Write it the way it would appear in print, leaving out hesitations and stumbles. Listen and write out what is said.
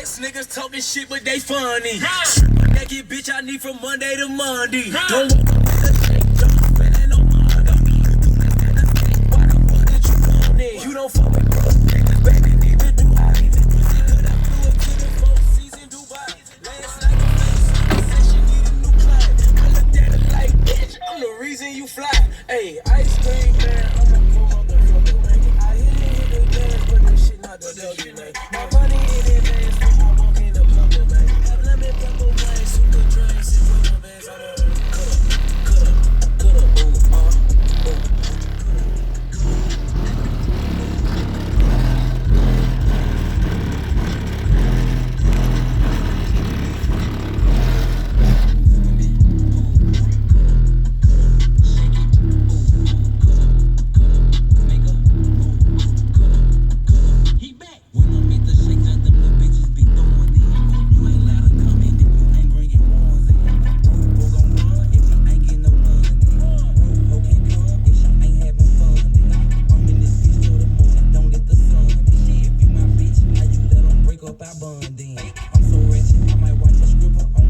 Niggas talking shit, but they funny. Naked bitch, I need from Monday to Monday. Don't want to make a shake, don't spend it no money. Why the fuck did you come in? You don't fuck with niggas, baby, need to do I need to do it. Cause I flew up to the 4 season Dubai. Last night, the said she need a new client. I looked at her like, bitch, I'm the reason you fly. Hey, ice cream, man, I'm a cool motherfucker, man. I hit they dance, but this shit not the W, man. My money in their hands. I'm so rich, I might watch a stripper on